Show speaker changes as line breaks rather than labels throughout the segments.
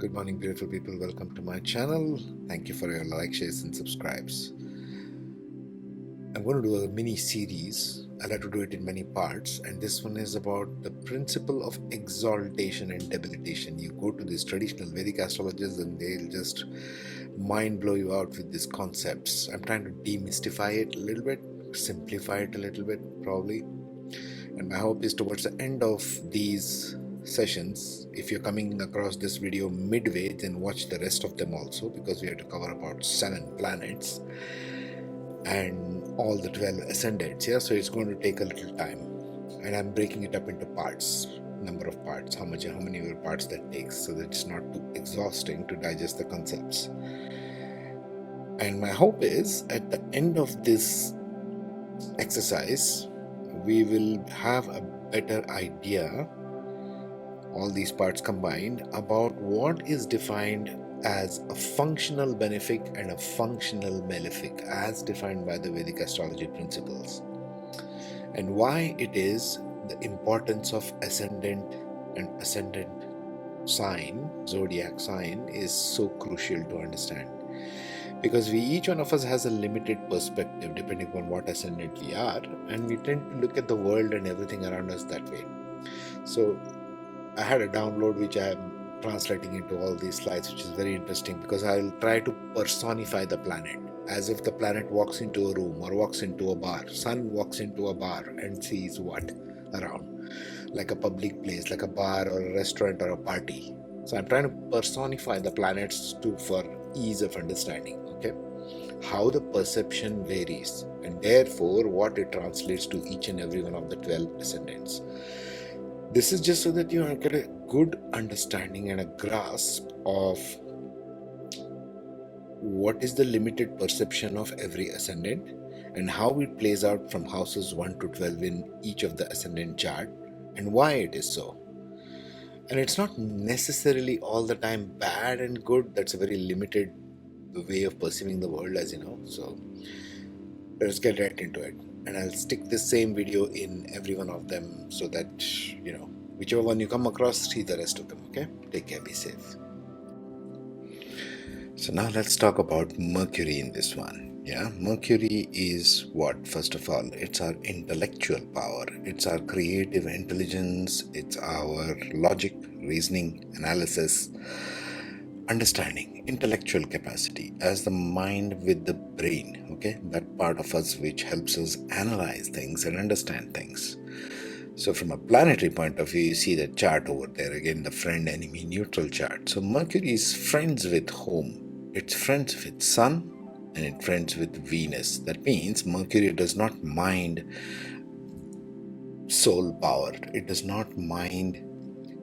Good morning, beautiful people. Welcome to my channel. Thank you for your likes, shares, and subscribes. I'm going to do a mini series. I'll have to do it in many parts, and this one is about the principle of exaltation and debilitation. You go to these traditional Vedic astrologers, and they'll just mind blow you out with these concepts. I'm trying to demystify it a little bit, simplify it a little bit, probably. And my hope is towards the end of these sessions, if you're coming across this video midway, then watch the rest of them also, because we have to cover about 7 planets and all the 12 ascendants. So it's going to take a little time, and I'm breaking it up into parts, number of parts, how many parts that takes, so that it's not too exhausting to digest the concepts. And my hope is at the end of this exercise we will have a better idea, all these parts combined, about what is defined as a functional benefic and a functional malefic as defined by the Vedic astrology principles, and why it is the importance of ascendant and ascendant sign, zodiac sign, is so crucial to understand. Because each one of us has a limited perspective depending on what ascendant we are, and we tend to look at the world and everything around us that way. So I had a download which I am translating into all these slides, which is very interesting, because I'll try to personify the planet as if the planet walks into a room or walks into a bar. Sun walks into a bar and sees what around, like a public place, like a bar or a restaurant or a party. So I'm trying to personify the planets for ease of understanding. Okay, how the perception varies, and therefore what it translates to each and every one of the 12 ascendants. This is just so that you get a good understanding and a grasp of what is the limited perception of every ascendant and how it plays out from houses 1 to 12 in each of the ascendant chart, and why it is so. And it's not necessarily all the time bad and good. That's a very limited way of perceiving the world, as you know. So let's get right into it, and I'll stick the same video in every one of them so that whichever one you come across, see the rest of them. Okay, take care, be safe. So now let's talk about Mercury in this one. Mercury is what? First of all, it's our intellectual power, it's our creative intelligence, it's our logic, reasoning, analysis, understanding, intellectual capacity, as the mind with the brain. Okay, that part of us which helps us analyze things and understand things. So from a planetary point of view, you see the chart over there again, the friend, enemy, neutral chart. So Mercury is friends with whom? It's friends with Sun, and it's friends with Venus. That means Mercury does not mind soul power. It does not mind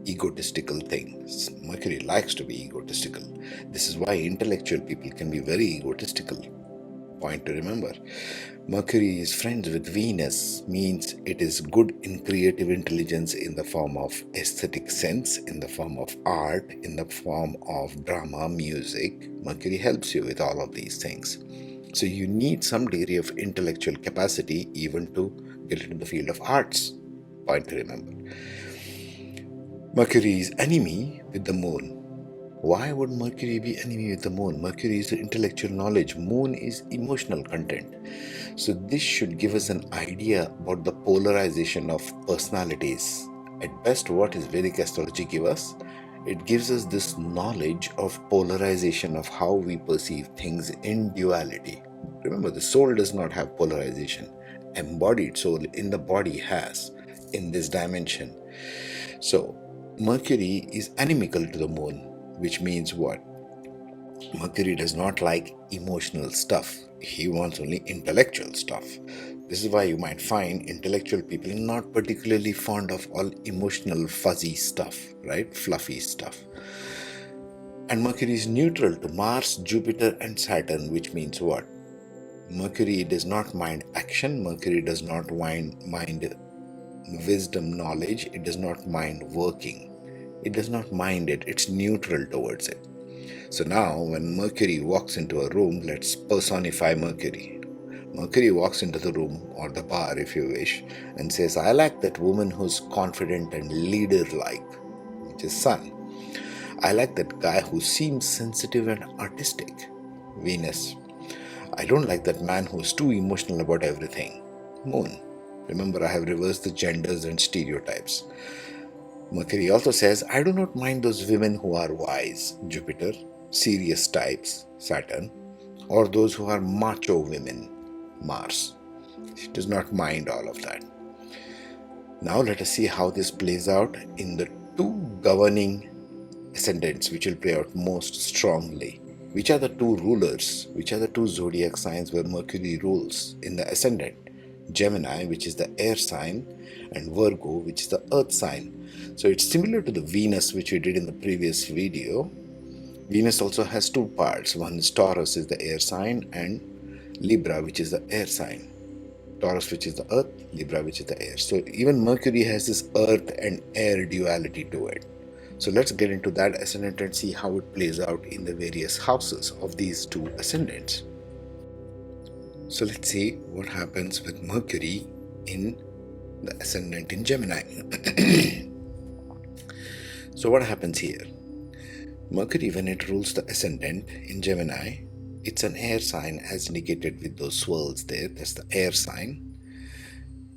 egotistical things. Mercury likes to be egotistical. This is why intellectual people can be very egotistical. Point to remember. Mercury is friends with Venus, means it is good in creative intelligence in the form of aesthetic sense, in the form of art, in the form of drama, music. Mercury helps you with all of these things. So you need some degree of intellectual capacity even to get into the field of arts. Point to remember. Mercury is enemy with the moon. Why would Mercury be enemy with the moon? Mercury is the intellectual knowledge. Moon is emotional content. So this should give us an idea about the polarization of personalities. At best, what does Vedic astrology give us? It gives us this knowledge of polarization of how we perceive things in duality. Remember, the soul does not have polarization. Embodied soul in the body has, in this dimension. So Mercury is inimical to the moon, which means what? Mercury does not like emotional stuff. He wants only intellectual stuff. This is why you might find intellectual people not particularly fond of all emotional fuzzy stuff, right? Fluffy stuff. And Mercury is neutral to Mars, Jupiter and Saturn, which means what? Mercury does not mind action. Mercury does not mind wisdom, knowledge. It does not mind working. It does not mind it. It's neutral towards it. So now when Mercury walks into a room, let's personify Mercury. Mercury walks into the room, or the bar if you wish, and says, I like that woman who's confident and leader-like, which is Sun. I like that guy who seems sensitive and artistic. Venus. I don't like that man who's too emotional about everything. Moon. Remember, I have reversed the genders and stereotypes. Mercury also says, I do not mind those women who are wise. Jupiter. Serious types. Saturn. Or those who are macho women. Mars. She does not mind all of that. Now let us see how this plays out in the two governing ascendants, which will play out most strongly. Which are the two rulers? Which are the two zodiac signs where Mercury rules in the ascendant? Gemini, which is the air sign, and Virgo, which is the earth sign. So it's similar to the Venus, which we did in the previous video. Venus also has two parts. One is Taurus, is the air sign, and Libra, which is the air sign. Taurus, which is the earth, Libra, which is the air. So even Mercury has this earth and air duality to it. So let's get into that ascendant and see how it plays out in the various houses of these two ascendants. So let's see what happens with Mercury in the ascendant in Gemini. So what happens here? Mercury, when it rules the ascendant in Gemini, it's an air sign as indicated with those swirls there. That's the air sign.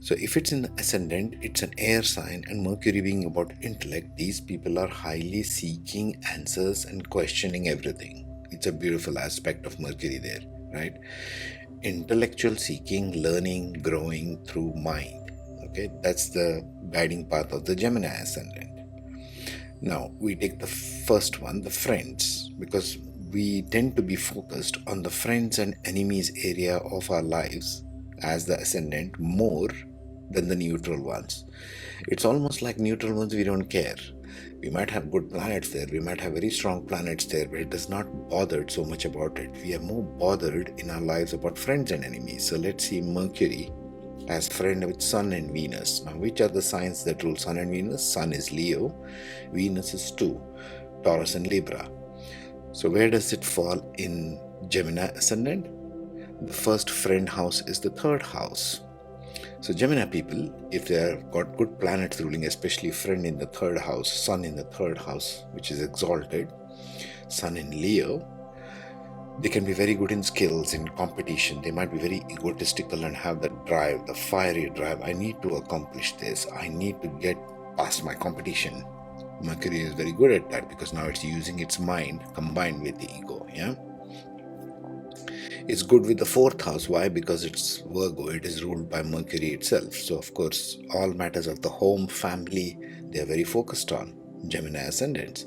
So if it's in the ascendant, it's an air sign, and Mercury being about intellect, these people are highly seeking answers and questioning everything. It's a beautiful aspect of Mercury there, right? Intellectual seeking, learning, growing through mind. Okay, that's the guiding path of the Gemini ascendant. Now we take the first one, the friends, because we tend to be focused on the friends and enemies area of our lives as the ascendant more than the neutral ones. It's almost like neutral ones we don't care. We might have good planets there, we might have very strong planets there, but it does not bother so much about it. We are more bothered in our lives about friends and enemies. So let's see Mercury as friend with Sun and Venus. Now, which are the signs that rule Sun and Venus? Sun is Leo, Venus is 2, Taurus and Libra. So where does it fall in Gemini ascendant? The first friend house is the third house. So Gemini people, if they have got good planets ruling, especially friend in the third house, Sun in the third house, which is exalted, Sun in Leo, they can be very good in skills, in competition. They might be very egotistical and have that drive, the fiery drive. I need to accomplish this. I need to get past my competition. Mercury is very good at that because now it's using its mind combined with the ego. Yeah. It's good with the fourth house. Why? Because it's Virgo. It is ruled by Mercury itself. So of course, all matters of the home, family, they are very focused on. Gemini ascendants.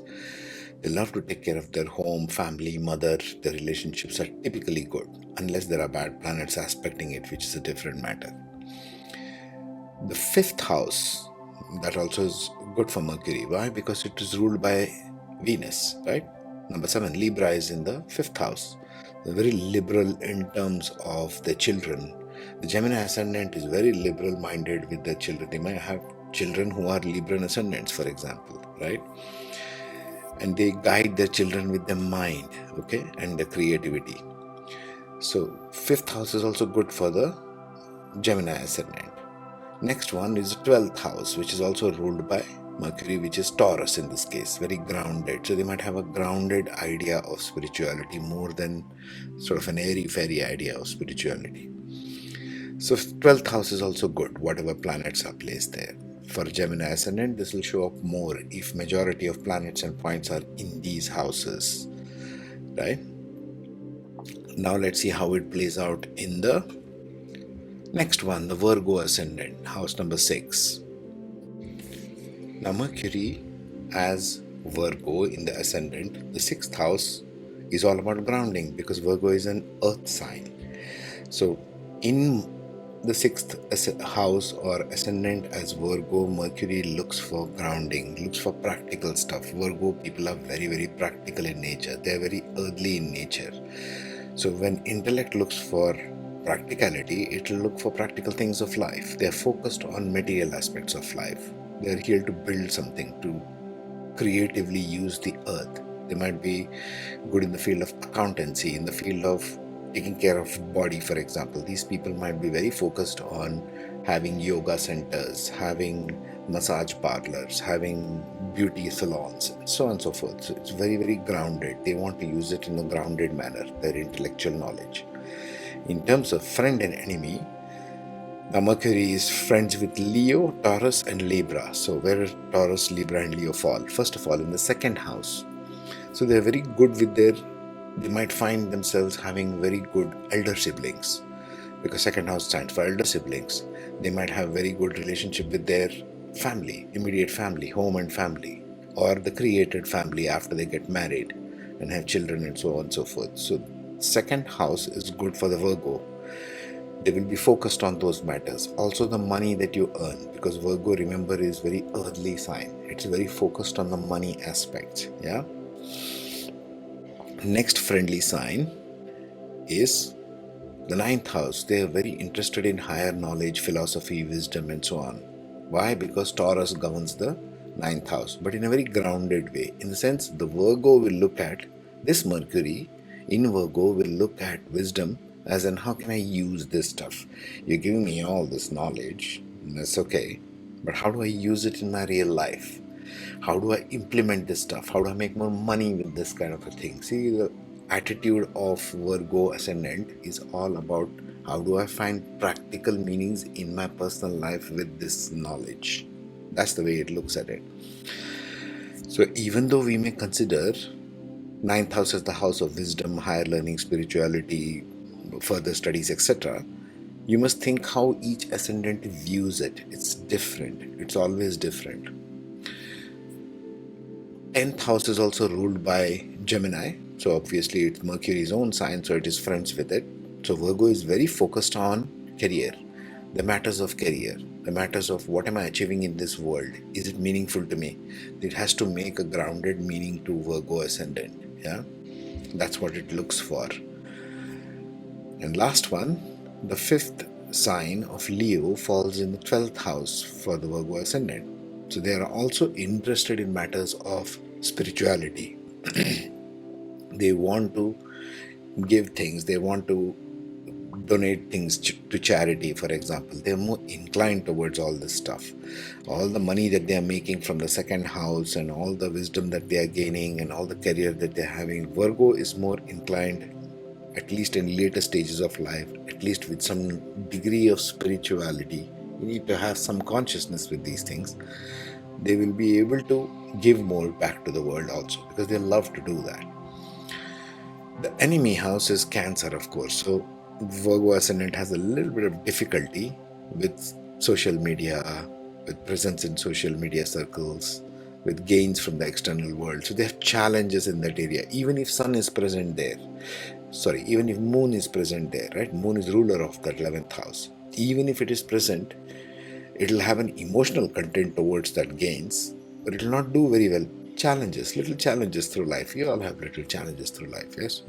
They love to take care of their home, family, mother. Their relationships are typically good, unless there are bad planets aspecting it, which is a different matter. The fifth house, that also is good for Mercury. Why? Because it is ruled by Venus, right? Number 7, Libra is in the fifth house. They're very liberal in terms of their children. The Gemini ascendant is very liberal minded with their children. They might have children who are Libran ascendants, for example, right? And they guide their children with their mind, okay, and their creativity. So fifth house is also good for the Gemini ascendant. Next one is the 12th house, which is also ruled by Mercury, which is Taurus in this case, very grounded. So they might have a grounded idea of spirituality more than sort of an airy-fairy idea of spirituality. So 12th house is also good, whatever planets are placed there. For Gemini ascendant, this will show up more if majority of planets and points are in these houses, right? Now let's see how it plays out in the next one, the Virgo ascendant, house number 6. Now Mercury as Virgo in the ascendant, the 6th house is all about grounding because Virgo is an earth sign. So in the 6th house or ascendant as Virgo, Mercury looks for grounding, looks for practical stuff. Virgo people are very, very practical in nature. They are very earthly in nature. So when intellect looks for practicality, it will look for practical things of life. They are focused on material aspects of life. They are here to build something, to creatively use the earth. They might be good in the field of accountancy, in the field of taking care of body, for example. These people might be very focused on having yoga centers, having massage parlors, having beauty salons, and so on and so forth. So it's very, very grounded. They want to use it in a grounded manner, their intellectual knowledge. In terms of friend and enemy, now Mercury is friends with Leo, Taurus, and Libra. So where Taurus, Libra, and Leo fall? First of all, in the second house. So they're very good with they might find themselves having very good elder siblings, because second house stands for elder siblings. They might have very good relationship with their family, immediate family, home and family, or the created family after they get married and have children and so on and so forth. So second house is good for the Virgo. They will be focused on those matters. Also the money that you earn, because Virgo, remember, is very earthly sign. It's very focused on the money aspect. Yeah. Next friendly sign is the ninth house. They are very interested in higher knowledge, philosophy, wisdom, and so on. Why? Because Taurus governs the ninth house, but in a very grounded way. In the sense, the Virgo will look at this Mercury in Virgo will look at wisdom as in, how can I use this stuff? You're giving me all this knowledge, and that's okay, but how do I use it in my real life? How do I implement this stuff? How do I make more money with this kind of a thing? See, the attitude of Virgo Ascendant is all about, how do I find practical meanings in my personal life with this knowledge? That's the way it looks at it. So even though we may consider ninth house as the house of wisdom, higher learning, spirituality, further studies, etc., you must think how each ascendant views it. It's different. It's always different. 10th house is also ruled by Gemini. So obviously it's Mercury's own sign, so it is friends with it. So Virgo is very focused on career, the matters of career, the matters of what am I achieving in this world? Is it meaningful to me? It has to make a grounded meaning to Virgo Ascendant. Yeah, that's what it looks for. And last one, the fifth sign of Leo falls in the 12th house for the Virgo Ascendant. So they are also interested in matters of spirituality. They want to give things, they want to donate things to charity, for example. They're more inclined towards all this stuff. All the money that they are making from the second house and all the wisdom that they are gaining and all the career that they're having, Virgo is more inclined, at least in later stages of life, at least with some degree of spirituality. You need to have some consciousness with these things. They will be able to give more back to the world also, because they love to do that. The enemy house is Cancer, of course. So Virgo Ascendant has a little bit of difficulty with social media, with presence in social media circles, with gains from the external world. So they have challenges in that area, even if Sun is present there. Even if Moon is present there, right? Moon is ruler of that 11th house. Even if it is present, it will have an emotional content towards that gains, but it will not do very well. Challenges, little challenges through life. You all have little challenges through life, yes?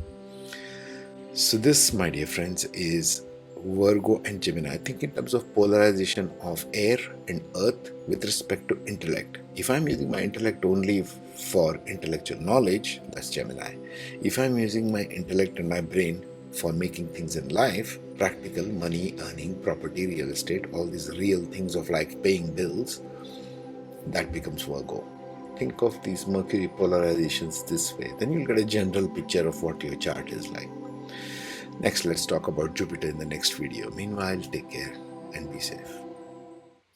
So this, my dear friends, is Virgo and Gemini. Think in terms of polarization of air and earth with respect to intellect. If I'm using my intellect only for intellectual knowledge, that's Gemini. If I'm using my intellect and my brain for making things in life, practical, money, earning, property, real estate, all these real things of like paying bills, that becomes Virgo. Think of these Mercury polarizations this way. Then you'll get a general picture of what your chart is like. Next, let's talk about Jupiter in the next video. Meanwhile, take care and be safe.